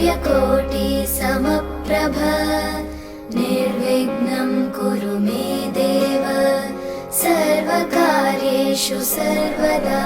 सूर्यकोटि समप्रभ निर्विघ्नं कुरु मे देव सर्वकार्येषु सर्वदा।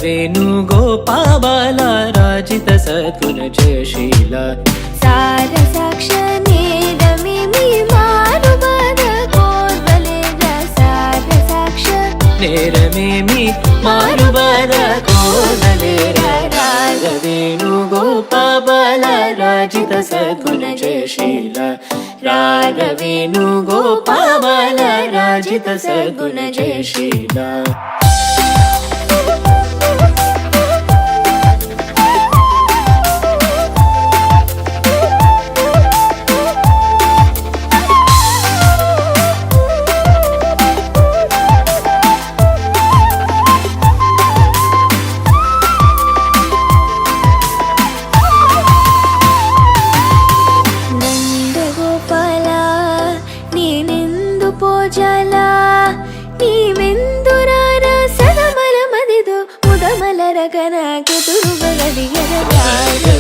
वेणुगोपाल राजित सद्गुण जयशील सार साक्ष नेरमे मी मारुबद कोर्वलेर सार साक्ष नेरमे मी मारुबद कोर्वलेर राग वेणुगोपाल राजित सद्गुण जयशील राग वेणुगोपाल राजित सद्गुण जयशील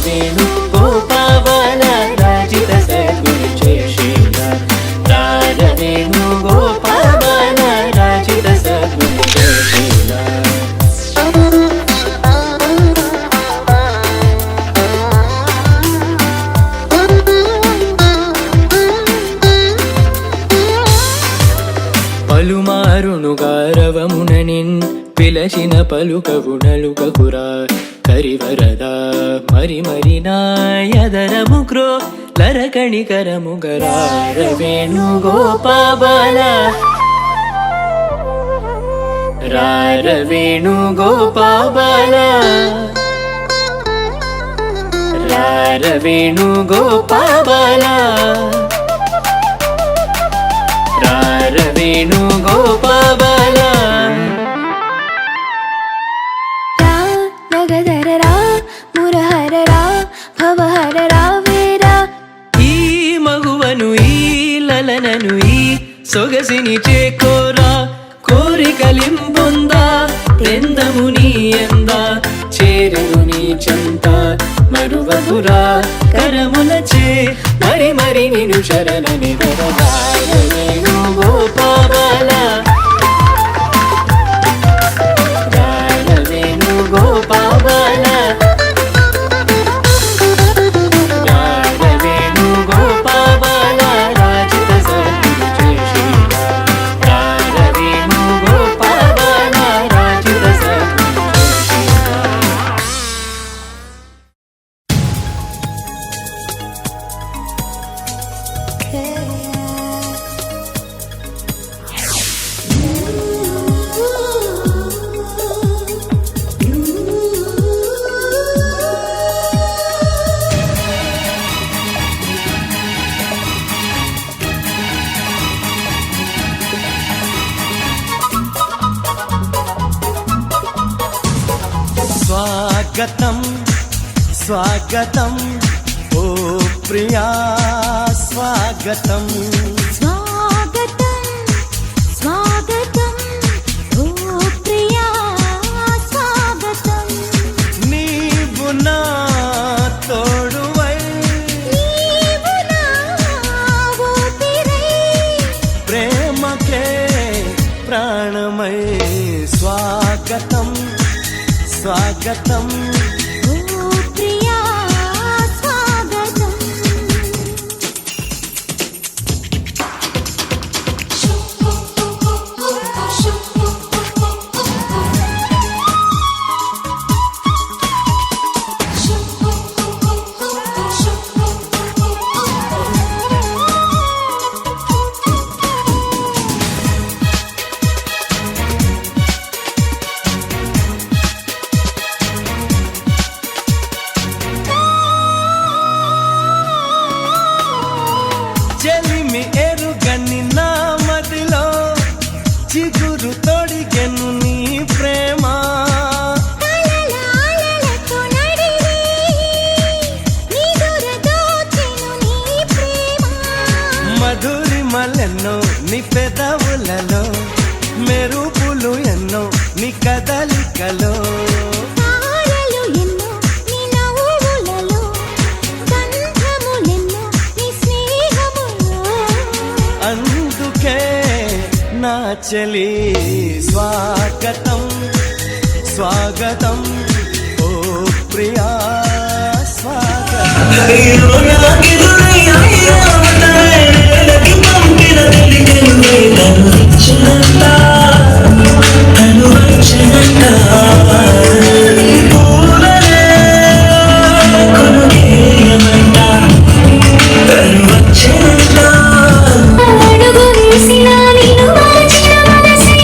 वेणुगोपाल राजित सद्गुण जयशील राग वेणुगोपाल राजित सद्गुण जयशील తలచిన పలుకవు నలుకకురా కరివరదా మరి మరి నాయదరముగ్రో లరకణికరముగరార వేణుగోపాల రార వేణుగోపాల రార వేణుగోపాల రార వేణుగోపాల నగధరరా మురహరరా భవహరరా వీరా ఈ మగువను ఈ లలనను ఈ సొగసిని చేకోరా కోరికలింబొందా బృందము నీ ఎందా చేరును నీ చెంత మరువకురా కరములచే మరి మరి నిను శరణని వరదాయ వేణుగోపాల రాయ వేణుగోపాల రాయ వేణుగోపాల రాజిత సద్గురు జయ శ్రీరామ రాయ వేణుగోపాల రాజిత సద్గురు జయ శ్రీరామ స్వాగతం స్వాగతం ఓ ప్రియా స్వాగతం స్వాగతం స్వాగతం ఓ ప్రియా స్వాగతం నీవు నా తోడువై నీవు నా ఊపిరై ప్రేమకే ప్రాణమై స్వాగతం స్వాగతం ఓ ప్రియా స్వాగతం చెలిమి ఎరుగని నా మదిలో చిగురు తొడిగెను నీ ప్రేమ కలలాలలతో నడిరే నిదుర దోచెను నీ ప్రేమ మధురిమలెన్నో నీ పెదవులలో మెరుపులు ఎన్నో నీ కదలికలో తారలు ఎన్నో నీ నవ్వులలో గంధములెన్నో నీ స్నేహములో అందుకే నా చెలి స్వాగతం స్వాగతం ఓ ప్రియా స్వాగతం అడుగు వేసిన నిన్ను మరచిన మనసే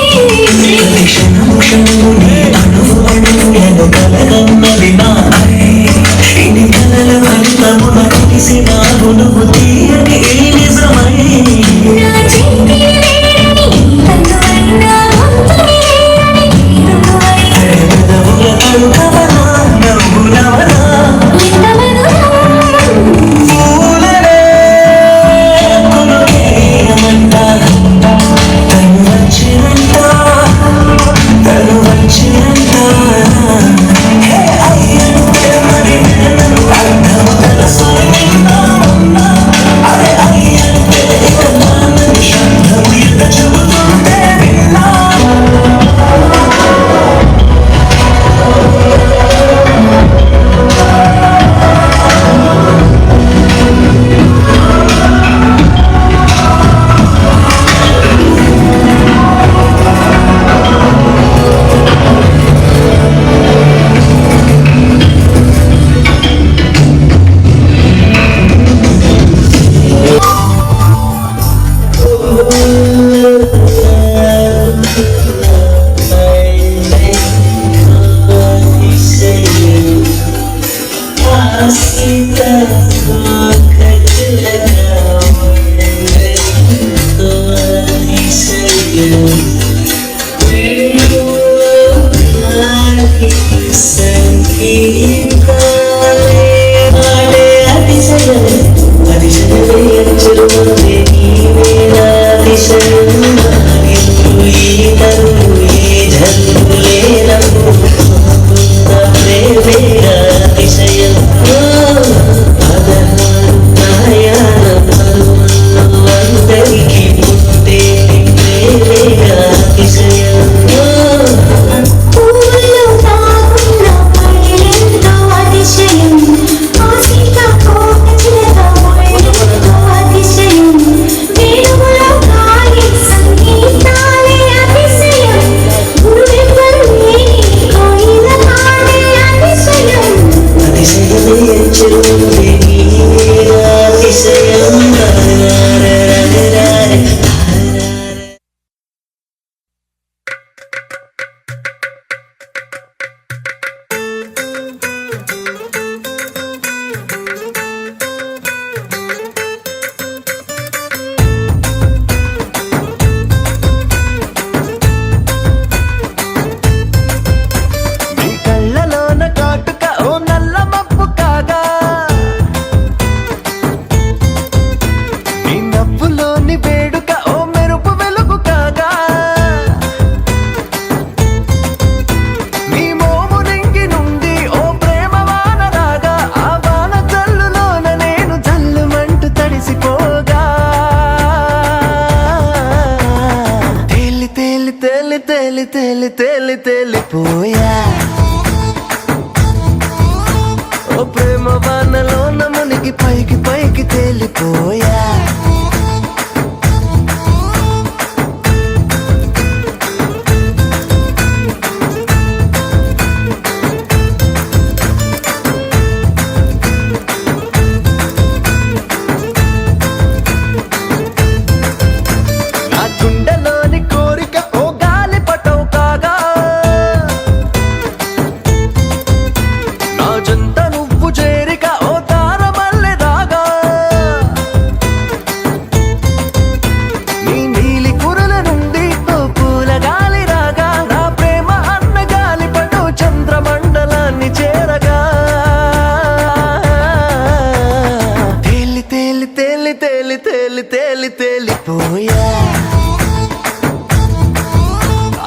నా చింతి లేని అందువైన వంతుని Hey! ఊగి పైకి పైకి తేలిపోయా నా గుండెలోని కోరిక ఓ గాలిపటం కాగా నా జంట నువ్వు చేరిక ఓ తారమల్లె రాగా నీ నీలి కురుల నుండి ఓ పూల గాలి రాగా నా ప్రేమ అన్న గాలిపటం చంద్రమండలాన్ని చేరగా తేలి తేలి తేలి తేలి తేలి తేలి తేలిపోయా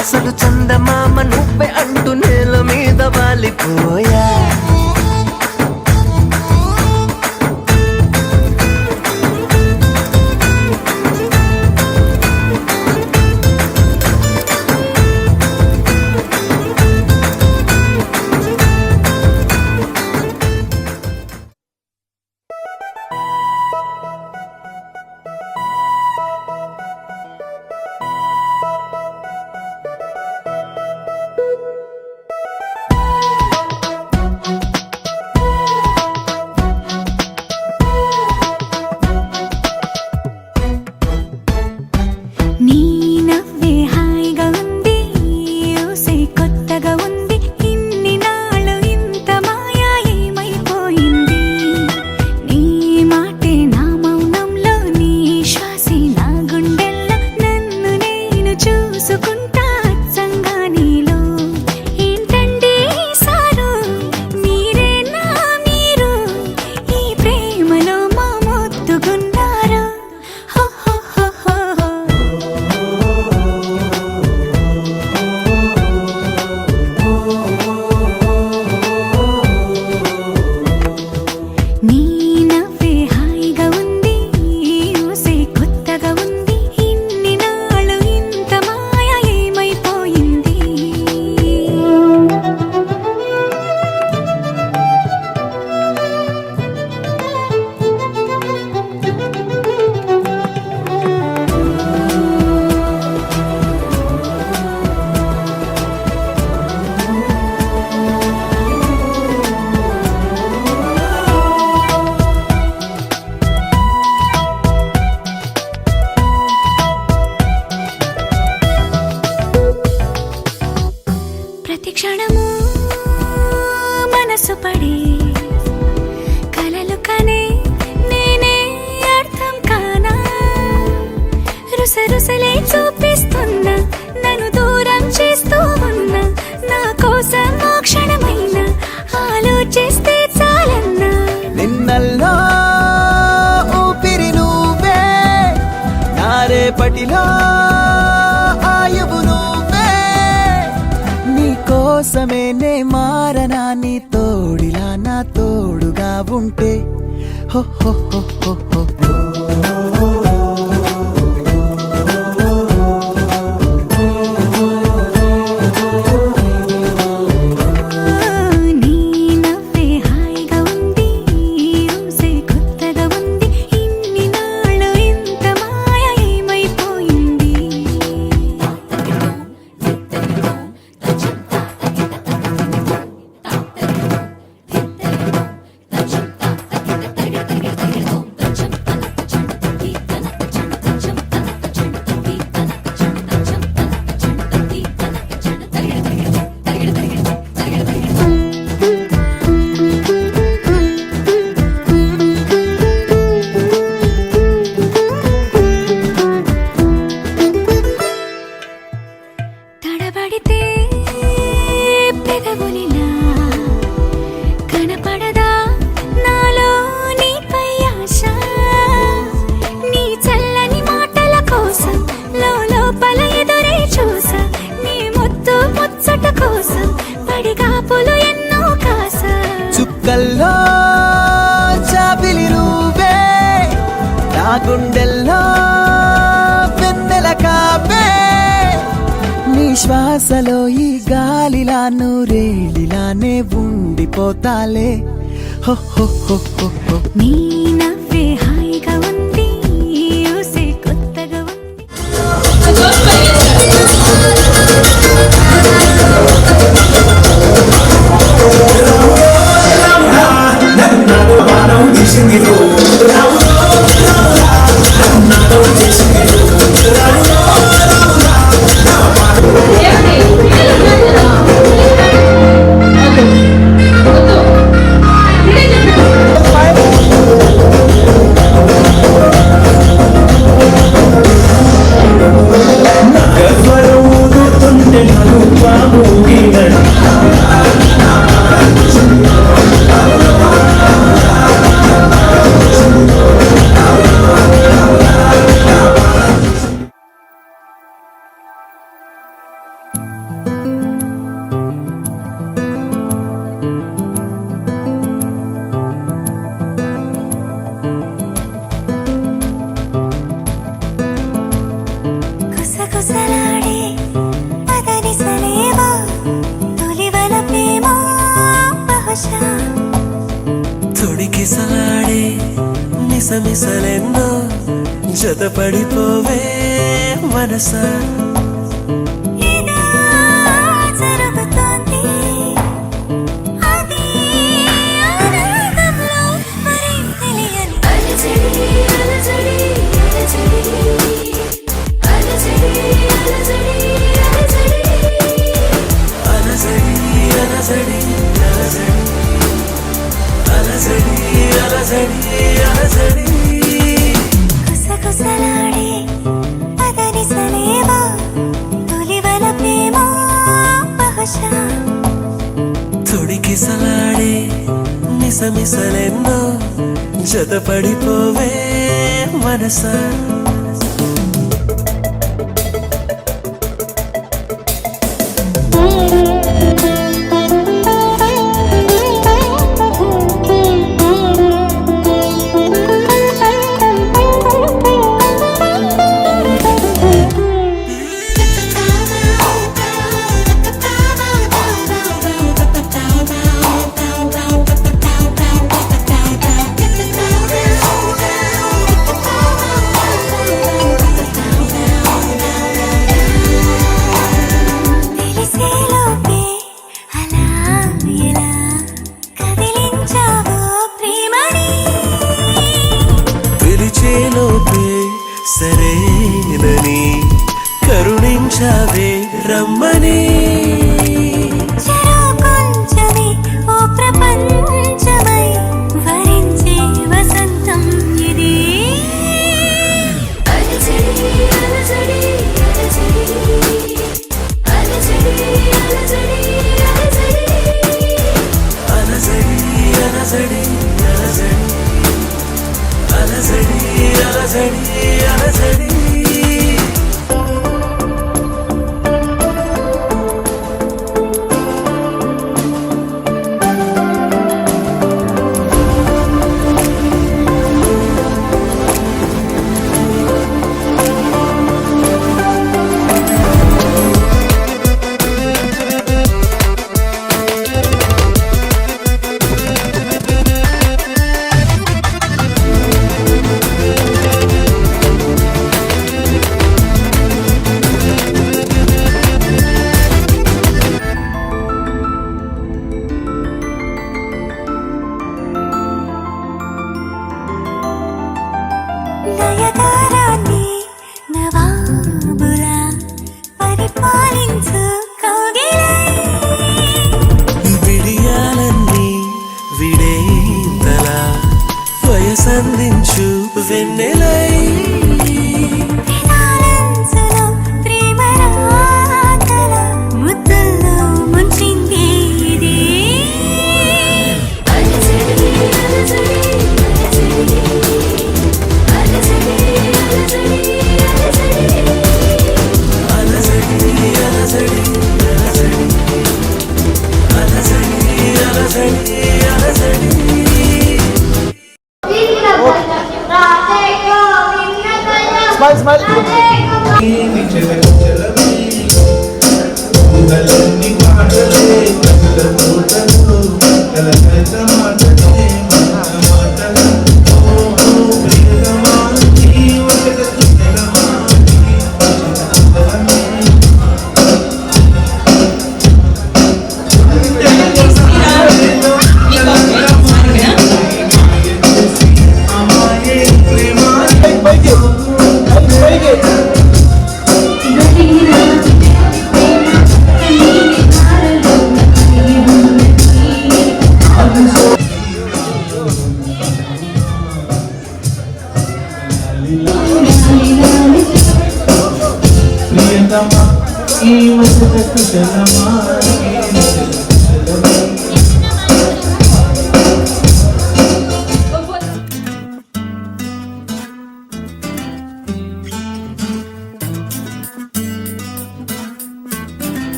అసలు చందమామ నువ్వే అంటూ నేల మీద వాలిపోయా నీ నవ్వే హాయిగా ఉంది ఊసే కొత్తగా ఉంది ఇన్ని నాళ్ళు ఇంత మాయా ఏమైపోయింది నీ మాటే నా మౌనంలో నీ శ్వాసే నా గుండెల్లో నన్ను నేను చూసుకుంటా అచ్చంగా నీలో ఏంటండి సారు మీరే నా మీరు ఈ ప్రేమలో మా మొత్తుకున్నారు హో హో హో హో హో. నీ నవ్వే హాయిగా ఉంది ఊసే కొత్తగా ఉంది ఇన్ని నాళ్ళు ఇంత మాయ ఏమైపోయింది ప్రతి క్షణము మనసు పడే కలలు కనే నేనే అర్థం కానా రుసరుసలే చూపిస్తున్నా నన్ను దూరం చేస్తూ ఉన్నా నా కోసం ఆ క్షణమైన ఆలోచిస్తే చాలన్నా నిన్నల్లో ఊపిరి నువ్వే నా రేపటిలో ఆయువు నువ్వే నీ కోసమే నే మారనా నీ తోడిలా నా తోడుగా ఉంటే హో హో హో హో హో నీ నవ్వే హాయిగా ఉంది ఊసే కొత్తగా ఉంది ఇన్ని నాళ్ళు ఇంత మాయ ఏమైపోయింది తడబడితే పెదవులిలా కనపడదా నాలో నీపై ఆశ నీ చల్లని మాటల కోసం లోపల ఎదురే చూసా నీ ముద్దు ముచ్చట కోసం పడిగాపులు ఎన్నో కాసా చుక్కల్లో చాపిలి నువ్వే నా గుండెల్లో వెన్నెల కాపే నీ శ్వాసలో ఈ గాలిలా నూరేలిలానే ఉండిపోతాలే హో హో హో హో హో. నీ నవ్వే హాయిగా ఉంది ఊసే కొత్తగా ఉంది కుసకుసలాడే పదనిసలేవో తొలివల ప్రేమ బహుశా తొడికిసలాడే మిసమిసలెన్నో జతపడిపోవే మనసా. ఏదో జరుగుతోంది అది ఆనందంలో మరేం తెలియని అలజడి అలజడి అలజడి అలజడి అలజడి అలజడి. కుసకుసలాడే పదనిసలేవో తొలివల ప్రేమ బహుశా తొడికిసలాడే మిసమిసలెన్నో జతపడిపోవే మనసా. తెలిసేలోపే అలా ఎలా కదిలించావో ప్రేమని పిలిచేలోపే సరేనని కరుణించావే రమ్మని. చెరో కొంచెమే ఓ ప్రపంచమై వరించే వసంతం ఇది అలజడి అలజడి అలజడి అలజడి అలజడి అలజడి అలజడి అలజడి అలజడి. నయగారాన్ని నవాబులా పరిపాలించు కౌగిలై విడియాలన్నీ విడేంతలా వయసందించు వెన్నెలై. వినాలంచులో ప్రేమ రాతల ముద్దుల్లో ముంచింది ఇది అలజడి అలజడి అలజడి అలజడి అలజడి అలజడి. స్మైల్ స్మైల్ మాటలే కల తోటలు కల మాటలే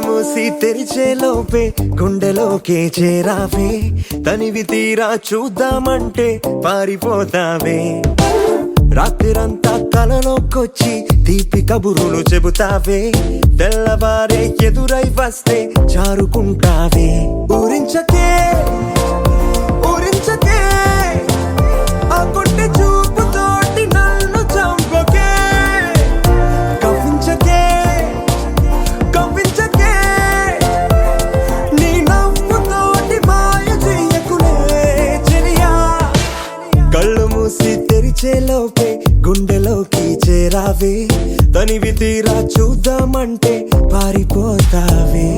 మూసి తెరిచేలోపే గుండెలోకే చేరావే, తనివి తీరా చూద్దామంటే పారిపోతావే. రాత్రిరంతా కలలోకొచ్చి తీపి కబురులు చెబుతావే, తెల్లవారే ఎదురై వస్తే జారుకుంటావే. ఊరించకే ఊరించకే ఆ కొట్టే చూపుతోటి నన్ను చంపకే. కవ్వించకే కవ్వించకే నీ నవ్వుతోటి మాయ చెయ్యకునే చెలియా. కళ్ళు మూసి తెరిచేలోపే గుండెలోకి చేరావే, తనివి తీరా చూద్దామంటే పారిపోతావే.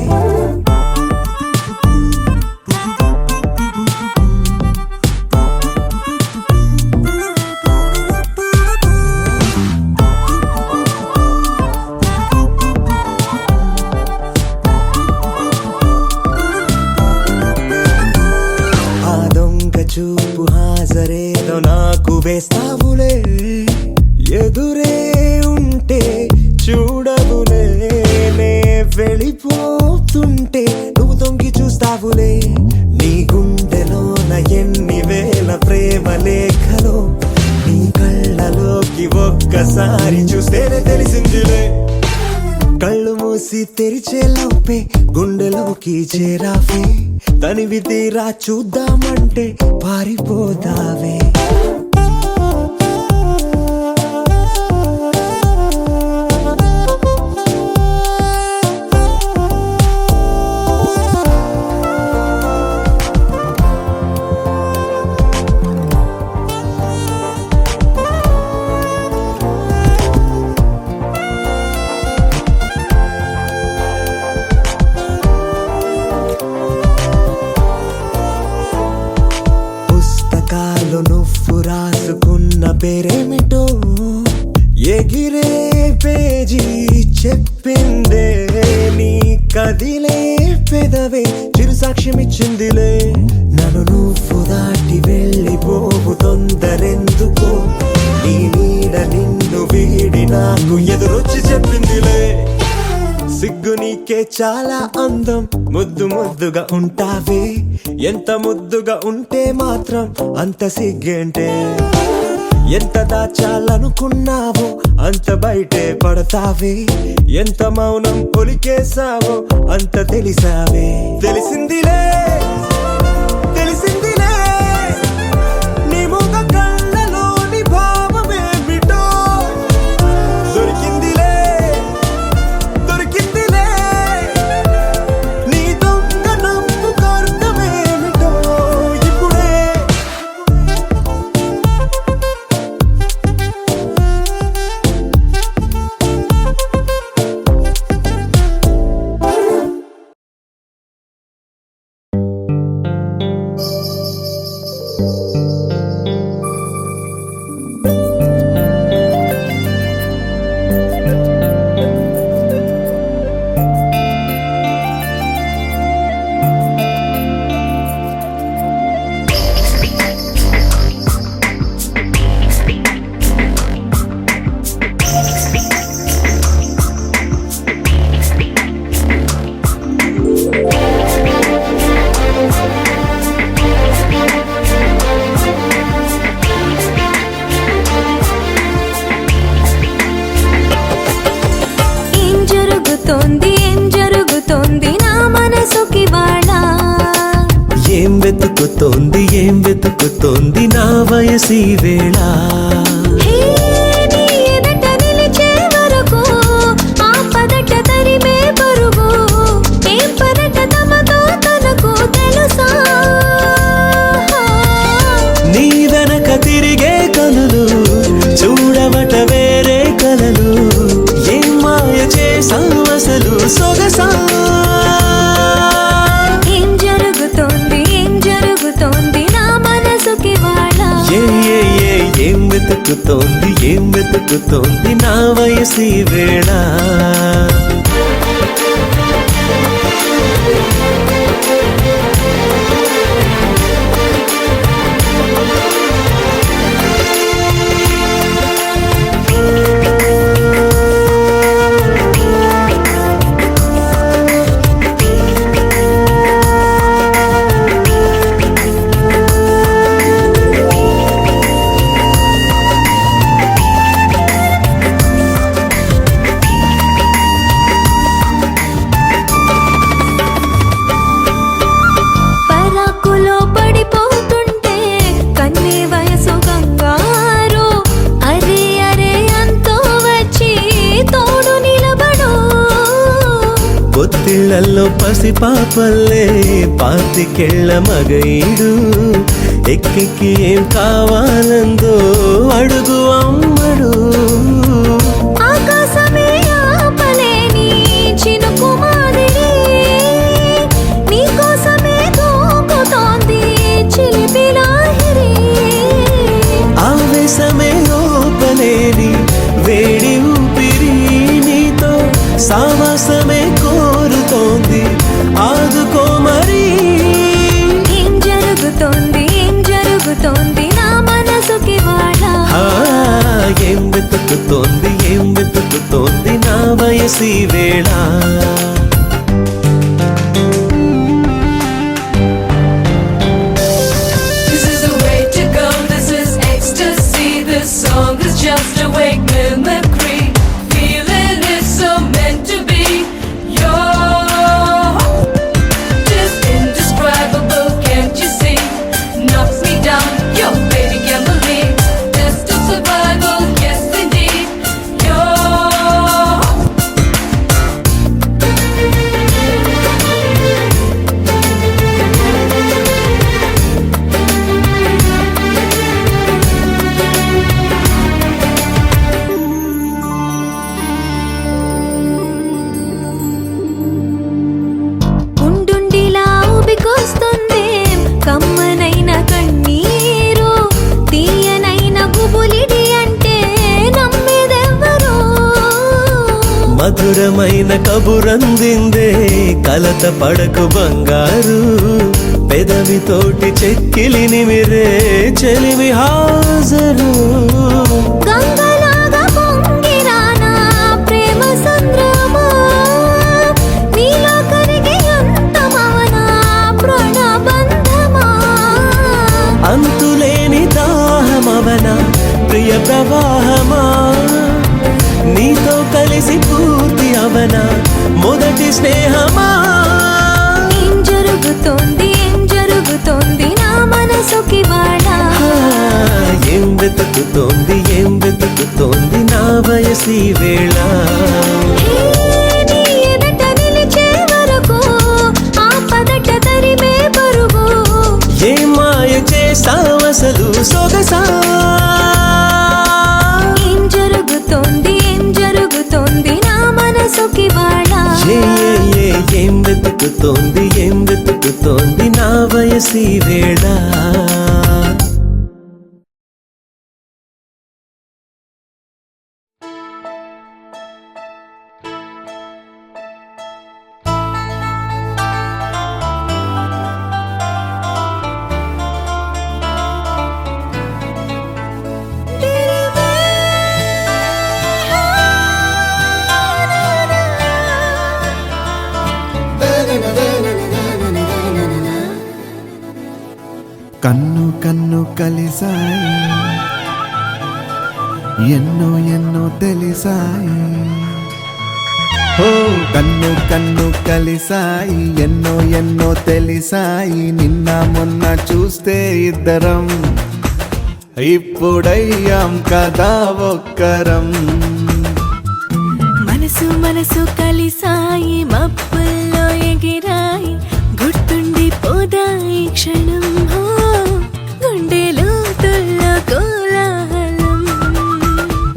అవుతుంటే నువ్వు తొంగి చూస్తావులే. నీ గుండెలోన ఎన్ని వేల ప్రేమ లేఖలో నీ కళ్ళలోకి ఒక్కసారి చూస్తేనే తెలిసిందిలే. కళ్ళు మూసి తెరిచే లోపే గుండెలోకి చేరావే. తనివి తీరా చూద్దామంటే పారిపోతావే. పుస్తకాలు నువ్వు రాసుకున్న పేరేమిటో ఎగిరే పేజీ చెప్పిందే. నీ కదిలే పెదవే చిరు సాక్ష్యమిచ్చిందిలే. నన్ను నువ్వు దాటి వెళ్ళిపోవు తొందరెందుకో. నీ నీడ నిన్ను వీడి నాకు ఎదురొచ్చి చెప్పిందిలే. సిగ్గు నీకే చాలా అందం, ముద్దు ముద్దుగా ఉంటావే. ఎంత ముద్దుగా ఉంటే మాత్రం అంత సిగ్గేంటే. ఎంత దాచాలనుకున్నావో అంత బయటే పడతావే. ఎంత మౌనం ఒలికేసావో అంత తెలిసావే. తెలిసిందిలే తెలిసిందిలే నీ ముఖ కళ్ళలోని భావమేమిటో. దొరికిందిలే దొరికిందిలే నీ దొంగ నవ్వుకు అర్థమేమిటో ఇప్పుడే. ఏం వెతుకుతోంది నా వయసు ఈ వేళ. నీ వెనక తిరిగే కనులు చూడవట వేరే కలలు. ఏం మాయ చేసావు అసలు సొగసా. ఏం వెతుకుతోంది నా వయసు ఈ వేళ. ఒత్తిళ్లలో పసిపాపల్లే పాతికెళ్ళ మగైడు. ఎక్కెక్కి ఏం కావాలందో అడుగు అమ్మడు. ఆవేశమే లోపలేని వేడి ఊపిరి నీతో సావాసమే కోరుతోంది. ఆదుకో మరి. ఏం జరుగుతోంది నా మనసుకి వాళ్ళ. ఏం వెతుకుతోంది నా వయసు ఈ వేళ. awake mimicry, feeling it's so meant to be. You're just indescribable, can't you see? Knocks me down, your baby can't believe. Test of survival, yes indeed. You're ఉండుండిలా ఊపికొస్తుంది కమ్మనైన కన్నీరు తీయనైన గుబులిడి అంటే నమ్మేదెవ్వరు మధురమైన కబురందిందే కలత పడకు బంగారు పెదవితోటి చెక్కిలి నిమిరే చెలిమి హాజరు గంగలాగా పొంగిరానా ప్రేమ సంద్రమా నీలో కరిగి అంతమవనా ప్రాణబంధమా అంతులేని దాహమవన ప్రియ ప్రవాహమా నీతో కలిసి పూర్తి అవన మొదటి స్నేహమా ఏం జరుగుతోంది నా మనసుకి వాడ ఏం వెతుకుతోంది నా వయసి వేళ నీ ఎదుట నిలిచే వరకు ఆ పదట తరిమే పరుగు ఏ మాయ చేసావసలు సొగసా ఏం జరుగుతోంది నా మనసుకి వాడ ఏం వెతుకుతోంది నా వయసి వేళ కన్ను కన్ను కలిసాయి ఎన్నో ఎన్నో తెలిసాయి ఓ కన్ను కన్ను కలిసాయి ఎన్నో ఎన్నో తెలిసాయి నిన్న మొన్న చూస్తే ఇద్దరం ఇప్పుడయ్యాం కదా ఒక్కరం మనసు మనసు కలిసాయి మబ్బుల్లో ఎగిరాయి గుర్తుండి పోదాయి క్షణం హో, గుండెలో తుల్ల కోలాహలం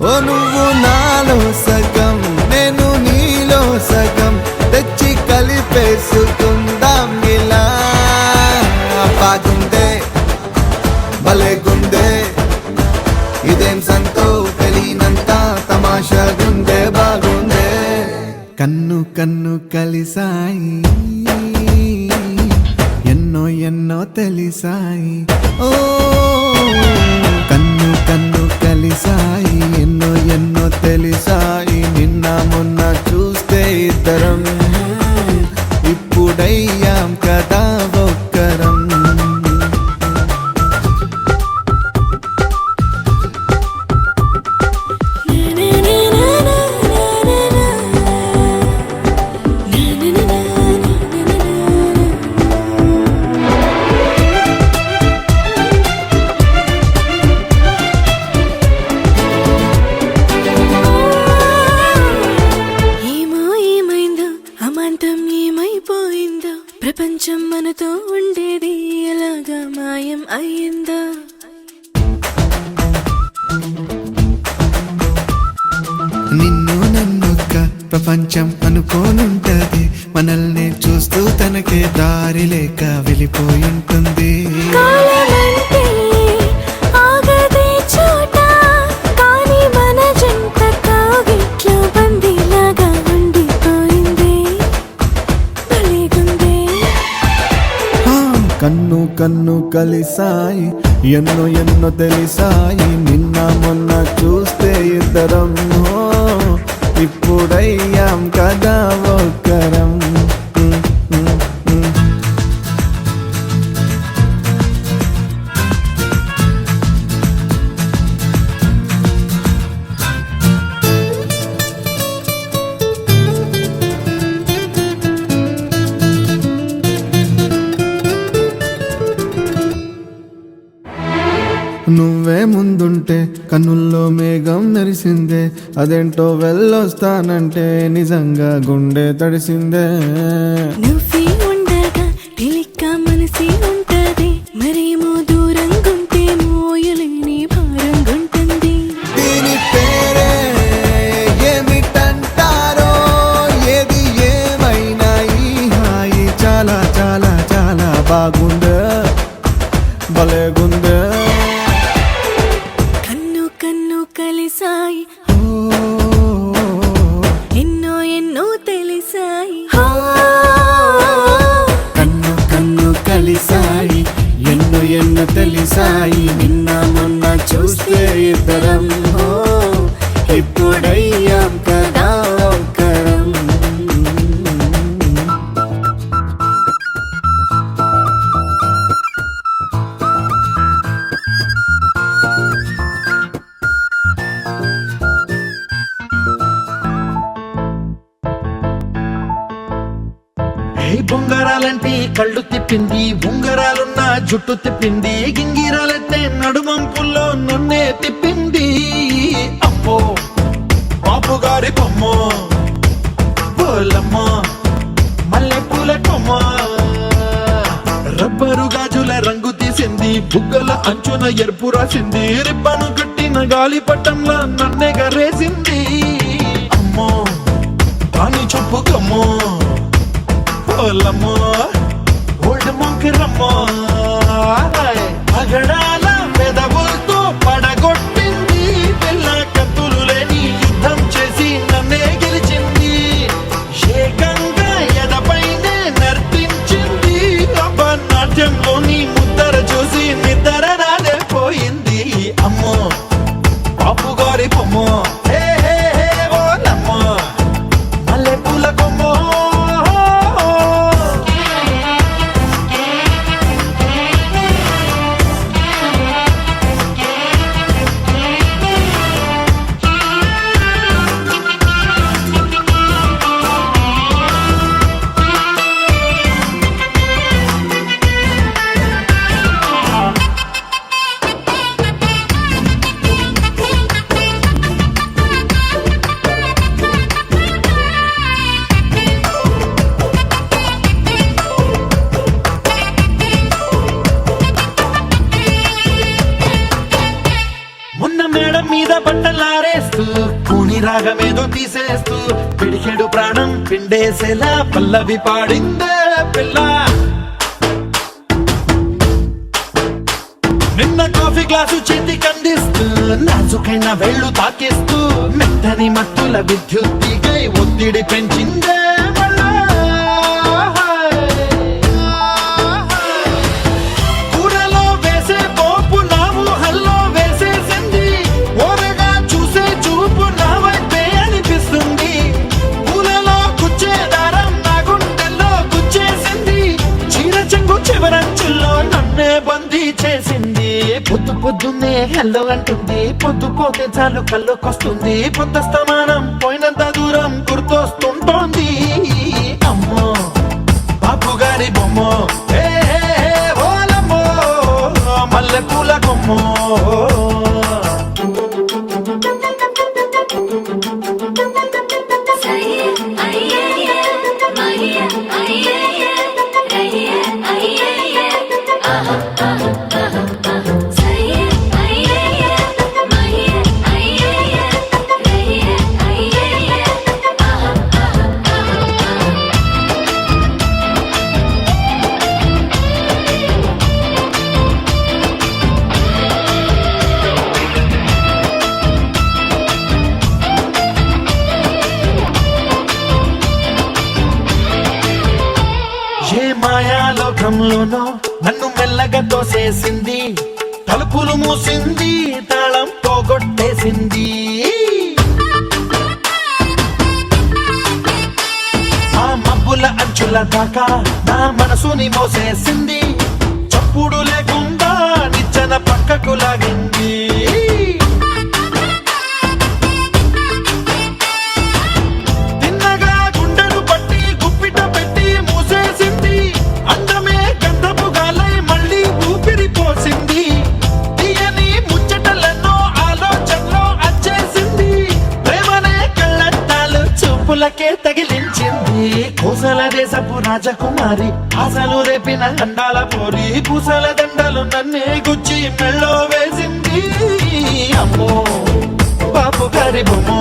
ఓ నువ్వు నాలో సగం నేను నీలో సగం తెచ్చి కలిపేసుకుందాం ఇలా బాగుందే భలేగుందే ఇదేం సంతో తెలియనంత తమాషాగుందే బాగుందే కన్ను కన్ను కలిసాయి ఎన్నో ఎన్నో తెలిసాయి ఓ కన్ను కన్ను కలిసాయి ఎన్నో ఎన్నో తెలిసాయి నిన్న మొన్న చూస్తే ఇద్దరం ఇప్పుడయ్యాం కదా ఒక్కరం ఏమో ఏమైందో అమాంతం ఏమైపోయిందో ప్రపంచం మనతో ఉండేది ఎలాగా మాయం అయ్యిందో నిన్ను నన్నొక్క ప్రపంచం అనుకోనుంటది మనల్ని చూస్తూ తనకే దారి లేక వెళ్ళిపోయింటుంది కాలమంటే ఆగదే చోట కానీ మన జంట కాగిట్లో బందీలాగా ఉండిపోయింది భలేగుందే ఆ, కన్ను కన్ను కలిసాయి ఎన్నో ఎన్నో తెలిసాయి నిన్న మొన్న చూస్తే ఇద్దరం ఓ, ఇప్పుడయ్యాం కదా ఒక్కరం ముందుంటే కన్నుల్లో మేఘం మెరిసిందే, అదేంటో వెళ్ళొస్తానంటే నిజంగా గుండె తడిసిందే. నువ్వే ఉండగా తెలిక్క మనసి ఉంటది, మరేమో దూరంగుంటే మోయలేని భారంగుంటుంది. దీని పేరే ఏమిటంటారో, ఏది ఏమైనా ఈ హాయి చాలా చాలా చాలా బాగుందే, భలేగుందే. కన్ను కన్ను కలిసాయి, ఎన్నో ఎన్నో తెలిసాయి. కన్ను కన్ను కలిసాయి, ఎన్నో ఎన్నో తెలిసాయి. నిన్న మొన్న చూస్తే ఇద్దరం, ఇప్పుడయ్యాం కదా ఒక్కరం. బొంగరాలంటే కళ్ళు తిప్పింది, ఉంగరాలున్న జుట్టు తిప్పింది, గింగిరాలైతే నడుమంపుల్లో నన్నే తిప్పింది. అమ్మో బాపు గారి బొమ్మ, పోలమ్మ మల్లె పూల కొమ్మ, రబ్బరు గాజుల రంగు తీసింది, బుగ్గల అంచున ఎరుపు రాసింది, రిబ్బను కట్టిన గాలి పట్టంలా నన్నే గరేసింది. అమ్మో దాని చెప్పు కమ్మో, పోలమ్మో ఓల్డ్ మొంకిరమ్మో, పగడాల పెదవులతో పడగొట్టింది, పిల్ల కత్తులు లేని యుద్ధం చేసి నన్నే గెలిచింది, ఏకంగా ఎదపైనే నర్తించింది. నాట్యంలోని ముద్దర చూసి నిద్ర నాదే పోయింది. అమ్మో బాపు గారి బొమ్మో, హే హే హే ఓలమ్మో మల్లె పూల కొమ్మో. మొన్న మేడం మీద బట్టలారేస్తూ కూని రాగమేదో తీసేస్తూ పిడికెడు ప్రాణం పిండేసేలా పల్లవి పాడిందే పిల్ల. నిన్న కాఫీ గ్లాసు చేతి కందిస్తూ నాజుకైన వేళ్ళు తాకిస్తూ మెత్తని మత్తుల విద్యుత్తికై ఒత్తిడి పెంచిందే మళ్ళా. కూరలో వేసే పోపు నా ఊహల్లో వేసేసింది, ఓరగా చూసే చూపు నా వైపే అనిపిస్తుంది, పూలలో గుచ్చే దారం నా గుండెల్లో గుచ్చేసింది, చీర చెంగు చివరంచుల్లో నన్నే బందీ చేసింది. పొద్దు పొద్దున్నే హెల్లో అంటుంది, పొద్దు పోతే చాలు కళ్ళొకొస్తుంది, పొద్దస్తమానం పోయినంత దూరం గుర్తొస్తుంటోంది. అమ్మో బాపు గారి బొమ్మో, హే హే హే ఓలమ్మో మల్లె పూల కొమ్మో. ఏ మాయాలోకంలోనో నన్ను మెల్లగా తోసేసింది, తలుపులు మూసింది, తాళం పోగొట్టేసింది. ఆ మబ్బుల అంచుల దాకా నా మనసుని మోసేసింది, చప్పుడు లేకుండా నిచ్చెన పక్కకు లాగింది. తిన్నగా గుండెలు పట్టి గుప్పిట పెట్టి మూసేసింది, అందమే గంధపు గాలై మళ్ళీ ఊపిరి పోసింది, తీయని ముచ్చట సోకులకే తగిలించింది కోసల దేశపు రాజకుమారి ఆశలు రేపిన అండాల పోరి పూసల దండలు నన్నే గుచ్చి మెళ్ళో వేసింది అమ్మో బాపు గారి బొమ్మో